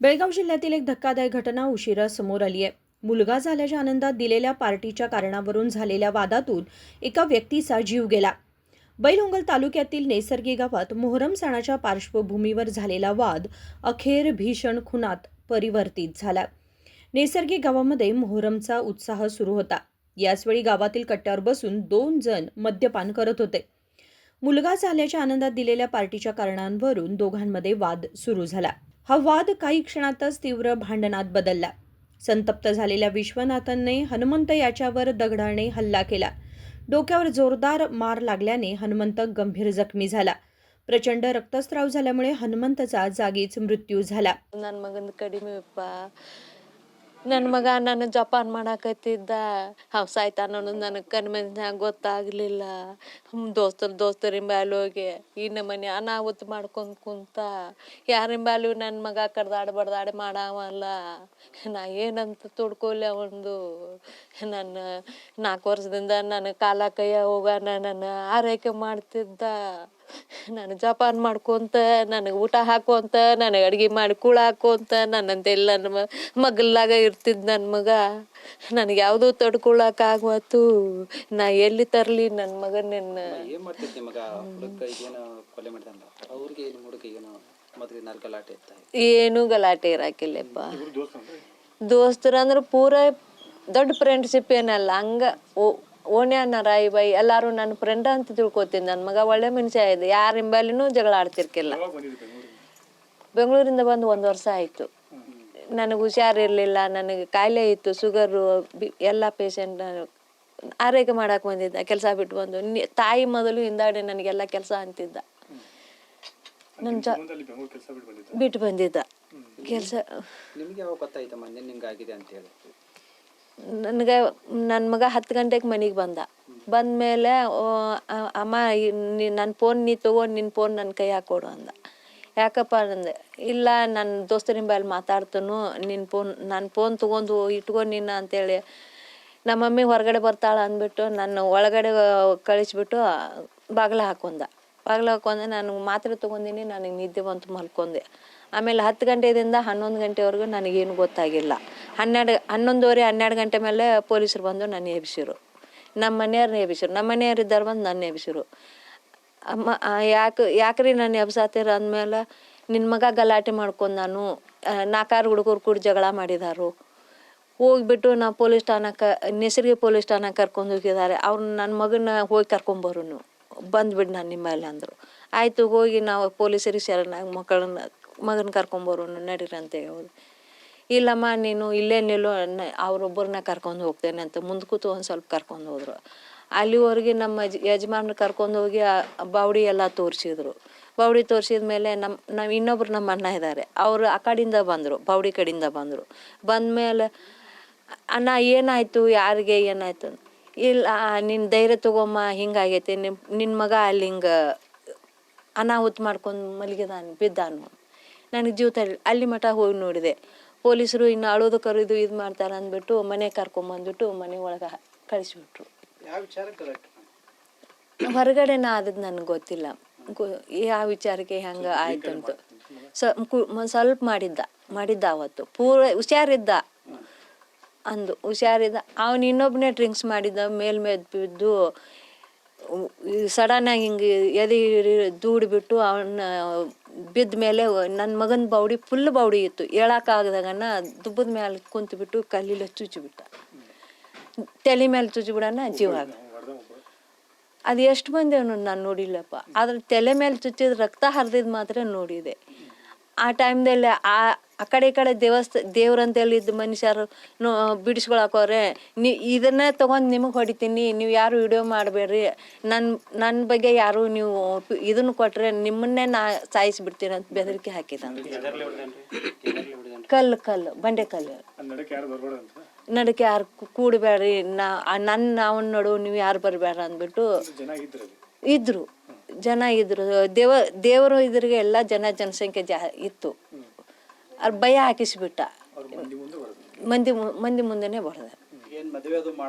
बेळगाव जिल्ह्यातील एक धक्कादायक घटना उशिरा समोर आली आहे. मुलगा झाल्याच्या आनंदात दिलेल्या पार्टीच्या कारणावरून झालेल्या वादातून एका व्यक्तीचा जीव गेला. बैलहंगल तालुक्यातील नेसर्गी गावात मोहरम सणाच्या पार्श्वभूमीवर झालेला वाद अखेर भीषण खुनात परिवर्तित झाला. नेसर्गी गावामध्ये मोहरमचा उत्साह सुरू होता. याचवेळी गावातील कट्ट्यावर बसून 2 जण मद्यपान करत होते. मुलगा झाल्याच्या आनंदात दिलेल्या पार्टीच्या कारणांवरून दोघांमध्ये वाद सुरू झाला. हा वाद काही क्षणातच तीव्र भांडणात बदलला. संतप्त झालेल्या विश्वनाथनने हनुमंत याच्यावर दगडाने हल्ला केला. डोक्यावर जोरदार मार लागल्याने हनुमंत गंभीर जखमी झाला. प्रचंड रक्तस्राव झाल्यामुळे हनुमंतचा जागीच मृत्यू झाला. ನನ್ನ ಮಗನ ಕಡಿಮೆಪ್ಪ. ನನ್ನ ಮಗ ನಾನು ಜಪಾನ್ ಮಾಡಾಕತ್ತಿದ್ದ. ಸಾಯ್ತಾನ ಅನ್ನೋದು ನನಗೆ ಕಣ್ಮಂದಿನಾಗ ಗೊತ್ತಾಗಲಿಲ್ಲ. ದೋಸ್ತರಿನ ಬ್ಯಾಲ್ ಹೋಗಿ ಈ ನಮ್ಮನೆ ಅನಾಹುತ ಮಾಡ್ಕೊಂಡು ಕುಂತ. ಯಾರಿನ ಬ್ಯಾಲು ನನ್ನ ಮಗ ಬಡ್ದಾಡಿ ಮಾಡಾವಲ್ಲ. ನಾ ಏನಂತ ತುಡ್ಕೊಲಿ ಅವಂದು. ನನ್ನ 4 ವರ್ಷದಿಂದ ನನ್ನ ಕಾಲ ಕೈಯ ಹೋಗ ನನ್ನ ಆರೈಕೆ ಮಾಡ್ತಿದ್ದ. ನಾನು ಜಪಾನ್ ಮಾಡ್ಕೊಂತ ನನಗೆ ಊಟ ಹಾಕೋಂತ ನನಗೆ ಅಡುಗೆ ಮಾಡಿ ಕೂಳ ಹಾಕೋಂತ ನನ್ನಂತೆಲ್ಲ ನನ್ನ ಮಗಲ್ಲಾಗ ಇರ್ತಿದ್ದ ನನ್ನ ಮಗ. ನನಗೆ ಯಾವುದೂ ತಡ್ಕೊಳಕ್ಕಾಗ್ವತ್ತು. ನಾ ಎಲ್ಲಿ ತರಲಿ ನನ್ನ ಮಗನನ್ನ. ಏನ್ ಮಾಡ್ತಿದ್ದೆ ಮಗ? ಹುಡುಗ ಈಗೇನೋ ಕೊಲೆ ಮಾಡಿದಲ್ಲ, ಅವ್ರಿಗೆ ನಿಮ್ಮ ಹುಡುಗ ಏನೋ ಮೊದಲು ಏನಾರು ಗಲಾಟೆ ಇತ್ತ? ಏನೂ ಗಲಾಟೆ ಇರಾಕಿಲ್ಲಪ್ಪ. ದೋಸ್ತರು ಅಂದ್ರೆ ಪೂರ ದೊಡ್ಡ ಫ್ರೆಂಡ್ಶಿಪ್ ಏನಲ್ಲ. ಹಂಗ ಓಣ್ಯಾನ ರಾಯಿ ಬಾಯಿ ಎಲ್ಲಾರು ನನ್ನ ಫ್ರೆಂಡ್ ಅಂತ ತಿಳ್ಕೊತೀನಿ. ನನ್ನ ಮಗ ಒಳ್ಳೆ ಮನುಷ್ಯ ಇದೆ. ಯಾರ ಹಿಂಬಾಲಿನೂ ಜಗಳ ಆಡ್ತಿರ್ಕಿಲ್ಲ. ಬೆಂಗಳೂರಿಂದ ಬಂದು 1 ವರ್ಷ ಆಯಿತು. ನನಗೆ ಹುಷಾರಿರಲಿಲ್ಲ, ನನಗೆ ಕಾಯಿಲೆ ಇತ್ತು, ಶುಗರು, ಎಲ್ಲ ಪೇಷಂಟ್ ಆರೈಕೆ ಮಾಡಕ್ಕೆ ಬಂದಿದ್ದ. ಕೆಲಸ ಬಿಟ್ಟು ಬಂದು ತಾಯಿ ಮೊದಲು ಹಿಂದಾಡಿ ನನಗೆಲ್ಲ ಕೆಲಸ ಅಂತಿದ್ದ. ನನ್ನ ಬಿಟ್ಟು ಬಂದಿದ್ದ ಕೆಲಸ. ನಿಮಗೆ ಯಾವಾಗ ಗೊತ್ತಾಯ್ತಮ್ಮ ನಿನ್ನೆ ಹಿಂಗಾಗಿದೆ ಅಂತ ಹೇಳಿ? ನನಗೆ ನನ್ನ ಮಗ 10 ಗಂಟೆಗೆ ಮನೆಗೆ ಬಂದಮೇಲೆ ಅಮ್ಮ ನನ್ನ ಫೋನ್ ನೀ ತೊಗೊಂಡು ನಿನ್ನ ಫೋನ್ ನನ್ನ ಕೈ ಹಾಕೊಡು ಅಂದ. ಯಾಕಪ್ಪ ಅಂದೆ. ಇಲ್ಲ ನನ್ನ ದೋಸ್ತರಿನ ಬಾಯಲ್ಲಿ ಮಾತಾಡ್ತನು, ನನ್ನ ಫೋನ್ ತೊಗೊಂಡು ಇಟ್ಕೊ ನೀನು ಅಂತೇಳಿ. ನಮ್ಮ ಮಮ್ಮಿ ಹೊರಗಡೆ ಬರ್ತಾಳೆ ಅಂದ್ಬಿಟ್ಟು ನನ್ನ ಒಳಗಡೆ ಕಳಿಸ್ಬಿಟ್ಟು ಬಾಗಿಲ ಹಾಕೊಂಡೆ. ನಾನು ಮಾತ್ರೆ ತೊಗೊಂಡಿನಿ, ನನಗೆ ನಿದ್ದೆ ಬಂತು, ಮಲ್ಕೊಂಡೆ. ಆಮೇಲೆ 10 ಗಂಟೆಯಿಂದ 11 ಗಂಟೆವರೆಗೂ ನನಗೇನು ಗೊತ್ತಾಗಿಲ್ಲ. 11:30-12 ಗಂಟೆ ಮೇಲೆ ಪೊಲೀಸರು ಬಂದು ನನ್ನ ಎಬ್ಸಿರು. ನಮ್ಮ ಮನೆಯವ್ರನ್ನ ಎಬ್ಸಿರು. ನಮ್ಮ ಮನೆಯವ್ರಿದ್ದಾರೆ ಬಂದು ನನ್ನ ಎಬ್ಸಿರು. ಅಮ್ಮ ಯಾಕ್ರಿ ನಾನು ಎಬ್ಸಾತೀರ ಅಂದಮೇಲೆ, ನಿನ್ನ ಮಗ ಗಲಾಟೆ ಮಾಡ್ಕೊಂಡು ನಾನು 4 ಹುಡುಗರು ಕೂಡ ಜಗಳ ಮಾಡಿದಾರು. ಹೋಗ್ಬಿಟ್ಟು ನಾವು ಪೊಲೀಸ್ ಠಾಣಕ್ಕೆ, ನೆಸರಿಗೆ ಪೊಲೀಸ್ ಠಾಣಕ್ಕೆ ಕರ್ಕೊಂಡು ಹೋಗಿದ್ದಾರೆ. ಅವ್ರು ನನ್ನ ಮಗನ ಹೋಗಿ ಕರ್ಕೊಂಬರು, ಬಂದ್ಬಿಡು ನಾನು ನಿಮ್ಮಲ್ಲಿ ಅಂದರು. ಆಯಿತು, ಹೋಗಿ ನಾವು ಪೊಲೀಸರಿಗೆ ಶರಣಾಗಿ ಮಗನ ಕರ್ಕೊಂಬರು ನಡೀರಿ ಅಂತ ಹೇಳೋದು. ಇಲ್ಲಮ್ಮ ನೀನು ಇಲ್ಲೇ ನಿಲ್ಲು, ಅವ್ರೊಬ್ಬರನ್ನ ಕರ್ಕೊಂಡು ಹೋಗ್ತೇನೆ ಅಂತ ಮುಂದೆ ಕೂತು ಒಂದು ಸ್ವಲ್ಪ ಕರ್ಕೊಂಡು ಹೋದರು. ಅಲ್ಲಿವರೆಗೆ ನಮ್ಮ ಯಜಮಾನ್ರು ಕರ್ಕೊಂಡು ಹೋಗಿ ಬಾವಡಿ ಎಲ್ಲ ತೋರಿಸಿದ್ರು. ಬಾವಡಿ ತೋರಿಸಿದ ಮೇಲೆ ನಾವು ಇನ್ನೊಬ್ರು ನಮ್ಮ ಅಣ್ಣ ಇದ್ದಾರೆ, ಅವರು ಆ ಕಡೆಯಿಂದ ಬಂದರು, ಬಾವಡಿ ಕಡೆಯಿಂದ ಬಂದಮೇಲೆ ಅಣ್ಣ ಏನಾಯಿತು, ಯಾರಿಗೆ ಏನಾಯಿತು? ಇಲ್ಲ ನಿನ್ನ ಧೈರ್ಯ ತಗೊಮ್ಮ, ಹಿಂಗಾಗೈತೆ, ನಿನ್ನ ಮಗ ಅಲ್ಲಿ ಹಿಂಗೆ ಅನಾಹುತ ಮಾಡ್ಕೊಂಡು ಬಿದ್ದಾನು. ನನಗೆ ಜೀವ ತರಲಿ. ಅಲ್ಲಿ ಮಠ ಹೋಗಿ ನೋಡಿದೆ. ಪೊಲೀಸರು ಇನ್ನು ಅಳೋದು ಕರೆದು ಇದು ಮಾಡ್ತಾರೆ ಅಂದ್ಬಿಟ್ಟು ಮನೆಗೆ ಕರ್ಕೊಂಬಂದ್ಬಿಟ್ಟು ಮನೆ ಒಳಗೆ ಕಳಿಸ್ಬಿಟ್ರು. ಹೊರಗಡೆ ಆದದ್ದು ನನಗೆ ಗೊತ್ತಿಲ್ಲ ಯಾವ ವಿಚಾರಕ್ಕೆ ಹೆಂಗೆ ಆಯ್ತು ಅಂತ. ಸ್ವಲ್ಪ ಮಾಡಿದ್ದ ಅವತ್ತು ಪೂರ ಹುಷಾರಿದ್ದ ಹುಷಾರಿದ್ದ. ಅವನು ಇನ್ನೊಬ್ಬನೇ ಡ್ರಿಂಕ್ಸ್ ಮಾಡಿದ್ದ. ಮೇಲ್ ಬಿದ್ದು ಸಡನ್ನಾಗಿ ಹಿಂಗೆ ಎದೆ ದೂಡಿಬಿಟ್ಟು ಅವನ್ನ ಬಿದ್ದ ಮೇಲೆ ನನ್ನ ಮಗನ ಬಾವಡಿ ಫುಲ್ ಬಾವಡಿ ಇತ್ತು. ಹೇಳೋಕ್ಕಾಗದಾಗನ ದುಬ್ಬದ ಮೇಲೆ ಕುಂತ್ಬಿಟ್ಟು ಕಲ್ಲಿಲ್ಲ ಚುಚ್ಚಿಬಿಟ್ಟ. ತಲೆ ಮೇಲೆ ಚುಚ್ಚಿಬಿಡೋಣ ಜೀವ. ಅದು ಎಷ್ಟು ಮಂದಿ ಅವನು ನಾನು ನೋಡಿಲ್ಲಪ್ಪ. ಆದ್ರೆ ತಲೆ ಮೇಲೆ ಚುಚ್ಚಿದ ರಕ್ತ ಹರಿದಿದ್ದು ಮಾತ್ರ ನೋಡಿದೆ. ಆ ಟೈಮ್ದಲ್ಲಿ ಆ ಕಡೆ ಈ ಕಡೆ ದೇವ್ರಂತೇಳಿ ಇದ್ದ ಮನುಷ್ಯರು ಬಿಡಿಸ್ಕೊಳಕೋರೆ, ಇದನ್ನೇ ತೊಗೊಂಡು ನಿಮಗೆ ಹೊಡಿತೀನಿ, ನೀವು ಯಾರು ವಿಡಿಯೋ ಮಾಡಬೇಡ್ರಿ, ನನ್ನ ಬಗ್ಗೆ ಯಾರು ನೀವು ಇದನ್ನು ಕೊಟ್ಟರೆ ನಿಮ್ಮನ್ನೇ ನಾ ಸಾಯಿಸಿಬಿಡ್ತೀನಿ ಅಂತ ಬೆದರಿಕೆ ಹಾಕಿದ. ಕಲ್ಲು ಬಂಡೆ ಕಲ್ಲು ನಡಕ್ಕೆ ಯಾರು ಕೂಡಬೇಡ್ರಿ, ಅವನ ನಡು ನೀವು ಯಾರು ಬರಬೇಡ ಅಂದ್ಬಿಟ್ಟು ಜನ ಇದ್ರು. ದೇವರು ಇದ್ರಿಗೆ ಎಲ್ಲ ಜನಸಂಖ್ಯೆ ಇತ್ತು. ಅವ್ರು ಭಯ ಹಾಕಿಸ್ಬಿಟ್ಟ. ಮಂದಿ ಮುಂದೆನೆ ಬಡ್ದ.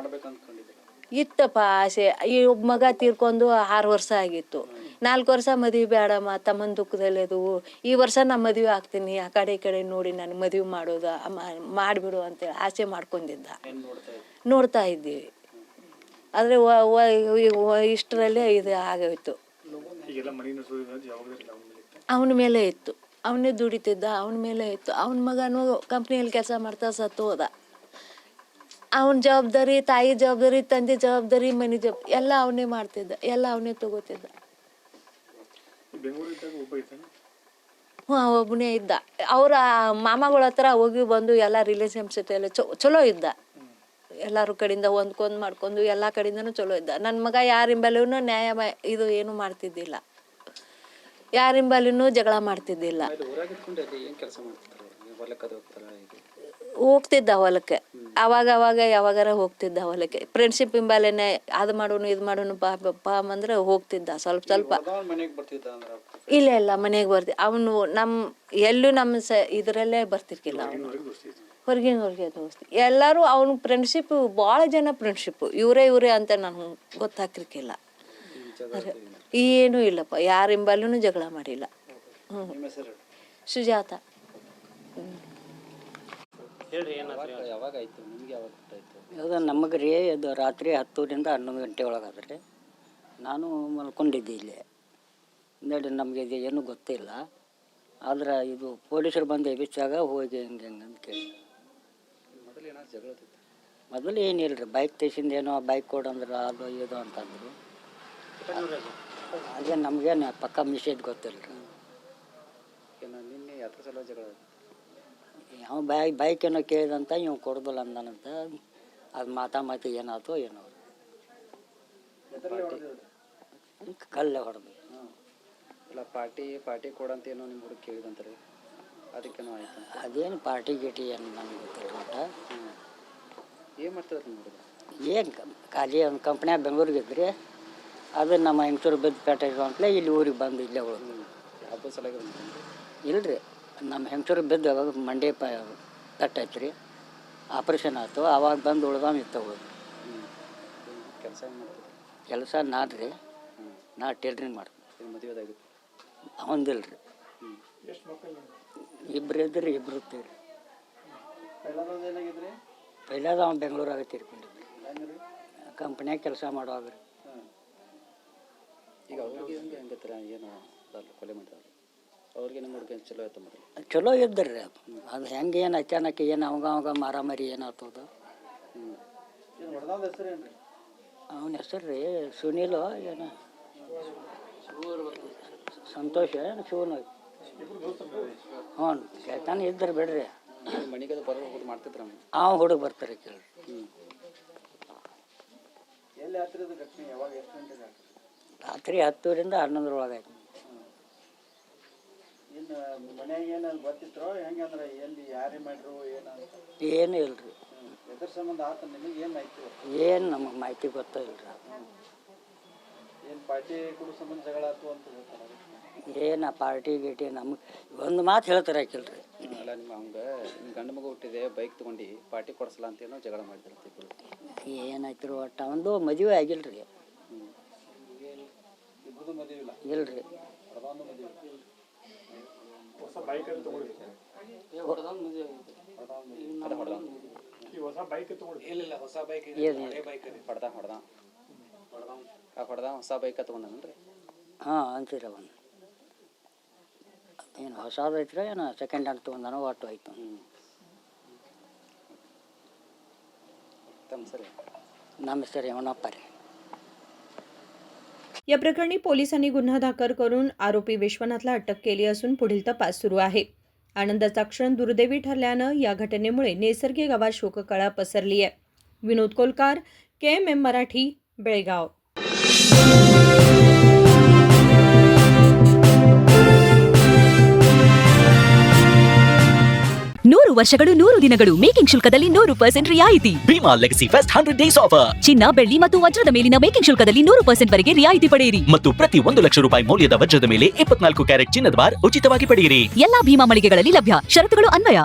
ಇತ್ತಪ್ಪ ಆಸೆ. ಈ ಒಬ್ಬ ಮಗ ತೀರ್ಕೊಂಡು 6 ವರ್ಷ ಆಗಿತ್ತು. 4 ವರ್ಷ ಮದುವೆ ಬೇಡಮ್ಮ ತಮ್ಮನ ದುಃಖದಲ್ಲಿ ಅದು ಈ ವರ್ಷ ನಾ ಮದುವೆ ಆಗ್ತೀನಿ ಆ ಕಡೆ ಈ ಕಡೆ ನೋಡಿ ನನಗೆ ಮದುವೆ ಮಾಡೋದು ಮಾಡಿಬಿಡು ಅಂತೇಳಿ ಆಸೆ ಮಾಡ್ಕೊಂಡಿದ್ದ. ನೋಡ್ತಾ ಇದ್ದೀವಿ, ಆದರೆ ಇಷ್ಟರಲ್ಲೇ ಇದು ಆಗೋಯ್ತು. ಅವನ ಮೇಲೆ ಇತ್ತು, ಅವನೇ ದುಡಿತಿದ್ದ, ಅವನ ಮೇಲೆ ಇತ್ತು. ಅವನ ಮಗನೂ ಕಂಪ್ನಿಯಲ್ಲಿ ಕೆಲಸ ಮಾಡ್ತಾ ಸತ್ತು ಹೋದ. ಅವನ ಜವಾಬ್ದಾರಿ, ತಾಯಿ ಜವಾಬ್ದಾರಿ, ತಂದೆ ಜವಾಬ್ದಾರಿ, ಮನೆ ಎಲ್ಲ ಅವನೇ ಮಾಡ್ತಿದ್ದ, ಎಲ್ಲ ಅವನೇ ತಗೋತಿದ್ದ. ಒಬ್ಬನೇ ಇದ್ದ. ಅವರ ಮಾಮಗಳ ಹತ್ರ ಹೋಗಿ ಬಂದು ಎಲ್ಲ ರಿಲೇಷನ್ಶಿಪ್ ಎಲ್ಲ ಚಲೋ ಇದ್ದ. ಎಲ್ಲರ ಕಡೆಯಿಂದ ಹೊಂದ್ಕೊಂಡು ಮಾಡ್ಕೊಂಡು ಎಲ್ಲ ಕಡೆಯಿಂದನೂ ಚಲೋ ಇದ್ದ. ನನ್ನ ಮಗ ಯಾರಿಂಬಲ್ಲೂ ನ್ಯಾಯ ಇದು ಏನು ಮಾಡ್ತಿದ್ದಿಲ್ಲ, ಯಾರಿಂಬಲ್ಲೂ ಜಗಳ ಮಾಡ್ತಿದ್ದಿಲ್ಲ. ಹೋಗ್ತಿದ್ದ ಹೊಲಕ್ಕೆ, ಅವಾಗ ಯಾವಾಗಾರ ಹೋಗ್ತಿದ್ದ ಹೊಲಕ್ಕೆ. ಫ್ರೆಂಡ್ಶಿಪ್ ಹಿಂಬಾಲೇನೆ ಅದು ಮಾಡೋನು ಇದು ಮಾಡೋನು ಬಾ ಅಂದ್ರೆ ಹೋಗ್ತಿದ್ದ. ಸ್ವಲ್ಪ ಇಲ್ಲ ಮನೆಗೆ ಅವನು ಎಲ್ಲೂ ನಮ್ಮ ಇದರಲ್ಲೇ ಬರ್ತಿರ್ಕಿಲ್ಲ. ಅವನು ಹೊರಗಿನ ದೋಸ್ತಿ ಎಲ್ಲರೂ ಅವನು ಫ್ರೆಂಡ್ಶಿಪ್, ಭಾಳ ಜನ ಫ್ರೆಂಡ್ಶಿಪ್ ಇವರೇ ಅಂತ ನನಗೆ ಗೊತ್ತಾಗ್ತಿರ್ಕಿಲ್ಲ. ಏನೂ ಇಲ್ಲಪ್ಪ, ಯಾರಿಂಬಲ್ಲೂ ಜಗಳ ಮಾಡಿಲ್ಲ. ಸುಜಾತ. ಅದು ನಮಗೆ ರೀ ಇದು ರಾತ್ರಿ 10ರಿಂದ 11 ಗಂಟೆ ಒಳಗಾದ್ರೆ ನಾನು ಮಲ್ಕೊಂಡಿದ್ದೆ ಇಲ್ಲೇ. ನೋಡಿ ನಮಗೆ ಇದು ಏನೂ ಗೊತ್ತಿಲ್ಲ. ಆದ್ರೆ ಇದು ಪೊಲೀಸರು ಬಂದು ಎಬ್ಬಿಸಾಗ ಹೋಗಿ ಹೆಂಗೆ ಅಂತ ಕೇಳಿ. ಮೊದಲು ಏನಿಲ್ಲ ರೀ, ಬೈಕ್ ತೆಗಿಸಿಂದ ಏನೋ ಬೈಕ್ ಕೊಡಂದ್ರೆ ಅದು ಇದು ಅಂತಂದರು. ಅದೇ ನಮಗೇನು ಪಕ್ಕ ಮಿಷೇಜ್ ಗೊತ್ತಿಲ್ಲ ರೀ. ಯಾವ ಬೈಕ್ ಏನೋ ಕೇಳಿದಂತ ಇವ್ ಕೊಡೋದಿಲ್ಲ ಅಂದನಂತ. ಅದು ಮಾತಿ ಏನಾಯ್ತು ಏನೋ ಕಲ್ಲೇ ಹೊಡೆದು. ಇಲ್ಲ ಪಾರ್ಟಿ ಕೊಡಂತ ಏನೋ ನಿಮ್ಮ ಹುಡುಗ ಕೇಳಿದಂತಾರೆ, ಅದಕ್ಕೇನೋ ಆಯ್ತು. ಅದೇನು ಪಾರ್ಟಿ ಗೀಟಿ ಏನು ನನಗೆ ಗೊತ್ತಿಲ್ಲ ಒಟ್ಟ. ಏನು ಮಾಡ್ತಾರೆ ನಿಮ್ಮ ಹುಡುಗ? ಏನು ಖಾಲಿ ಒಂದು ಕಂಪ್ನಿಯಾಗ ಬೆಂಗಳೂರಿಗೆ ಇದ್ರಿ, ಅದು ನಮ್ಮ ಹೆಂಗಸೂರು ಬಿದ್ದು ಪೇಟೆ ಅಂತಲೇ ಇಲ್ಲಿ ಊರಿಗೆ ಬಂದು ಇಲ್ಲೇ ಉಳಿದು. ಹಬ್ಬದ ಸಲಾಗಿ ಇಲ್ಲರಿ, ನಮ್ಮ ಹೆಂಗಸೂರು ಬಿದ್ದು ಅವಾಗ ಮಂಡೆ ಪೆಟ್ಟೈತೆ ರೀ, ಆಪ್ರೇಷನ್ ಆಯ್ತು. ಅವಾಗ ಬಂದು ಉಳ್ದಾವ ಇತ್ತು ಹೋದು. ಕೆಲಸ ಏನು ಮಾಡ್ತಾರೆ? ಕೆಲಸ ನಾಡ್ರಿ, ನಾ ಟೇಲ್ರಿಂಗ್ ಮಾಡ್ತೀನಿ. ಮದುವೆದಾಗಿತ್ತು? ಅವಂದಿಲ್ಲ ರೀ, ಇಬ್ಬರು ಇದ್ರಿ, ಇಬ್ಬರು ಇರ್ತೀವಿ. ಪೈಲಾದ ಅವ್ನು ಬೆಂಗಳೂರಾಗ ತೀರ್ಕೊಂಡಿದ್ರಿ, ಕಂಪ್ನಿಯಾಗ ಕೆಲಸ ಮಾಡುವಾಗ ರೀ. ಈಗ ಅವ್ರಿಗೆ ಹೆಂಗತ್ತರ ಏನು ಕೊಲೆ ಮಾಡಿದ್ರು? ಅವ್ರಿಗೆ ನಮ್ಮ ಹುಡುಗ ಚಲೋ ಆಯ್ತು ಮೊದಲು? ಚಲೋ ಇದ್ರಿ ರೀ. ಅದು ಹೆಂಗೆ ಏನು ಅಚಾನಕ್ ಏನು ಅವಾಗ ಮಾರಾಮಾರಿ ಏನಾಗ್ತದ. ಅವನ ಹೆಸರು ರೀ ಸುನೀಲು ಏನು ಸಂತೋಷ ಏನು ಶಿವನು. ಹ್ಞೂ ಕೇಳ್ತಾನೆ ಇದ್ದರು ಬಿಡ್ರಿ. ಮನೆಗೆ ಬರೋದು ಮಾಡ್ತಿದ್ರ ಹುಡುಗ ಬರ್ತಾರೆ ಕೇಳಿ. ರಾತ್ರಿ 10ರಿಂದ 11 ಒಳಗಾಯ್ತು. ಏನು ಇಲ್ರಿ, ಏನು ನಮಗೆ ಮಾಹಿತಿ ಗೊತ್ತಿಲ್ಲ ರೀ. ಏನು ಪಾರ್ಟಿ ಗೀಟಿ ನಮ್ಗೆ ಒಂದು ಮಾತು ಹೇಳ್ತಾರೆ ಆಕಿಲ್ರಿ. ಅಲ್ಲ ನಿಮ್ಮ ಗಂಡು ಮಗು ಹುಟ್ಟಿದೆ, ಬೈಕ್ ತೊಗೊಂಡು ಪಾರ್ಟಿ ಕೊಡಿಸಲ್ಲ ಅಂತ ಏನೋ ಜಗಳ ಮಾಡಿದಿರ್ತೀವಿ. ಏನಾಯ್ತು ಒಟ್ಟು ಒಂದು ಮದುವೆ ಆಗಿಲ್ರಿ. ಇಲ್ರಿ, ಹೊಸ ಬೈಕ್ ತಗೊಂಡನ್ರಿ? ಹಾಂ ಅಂತೀರ. ಒಂದು ಏನು ಹೊಸದೈತ್ರ ಏನೋ ಸೆಕೆಂಡ್ ಹ್ಯಾಂಡ್ ತೊಗೊಂಡಾನೋ ಒಟ್ಟು ಆಯ್ತು. ನಮ್ಮ ಹೆಸರು ಯಮನಪ್ಪ ರೀ. या प्रकरणी पोलिसांनी गुन्हा दाखल करून आरोपी विश्वनाथला अटक केली असून पुढील तपास सुरू आहे. आनंदाचा क्षण दुर्दैवी ठरल्यानं या घटनेमुळे नेसर्गी गावात शोककळा पसरली आहे. विनोद कोलकार, KMM मराठी, बेळगाव. ನೂರು ವರ್ಷಗಳು 100 ದಿನಗಳು ಮೇಕಿಂಗ್ ಶುಲ್ಕದಲ್ಲಿ 100% ರಿಯಾಯಿತಿ. Bhima legacy fest 100 days offer. ಚಿನ್ನ, ಬೆಳ್ಳಿ ಮತ್ತು ವಜ್ರದ ಮೇಲಿನ ಮೇಕಿಂಗ್ ಶುಲ್ಕದಲ್ಲಿ 100% ವರೆಗೆ ರಿಯಾಯಿತಿ ಪಡೆಯಿರಿ. ಮತ್ತು ಪ್ರತಿ 1 ಲಕ್ಷ ರೂಪಾಯಿ ಮೌಲ್ಯದ ವಜ್ರದ ಮೇಲೆ 24 ಕ್ಯಾರೆಟ್ ಚಿನ್ನದ ಬಾರ್ ಉಚಿತವಾಗಿ ಪಡೆಯಿರಿ. ಎಲ್ಲಾ ಭೀಮಾ ಮಳಿಗೆಗಳಲ್ಲಿ ಲಭ್ಯ. ಷರತ್ತುಗಳು ಅನ್ವಯ.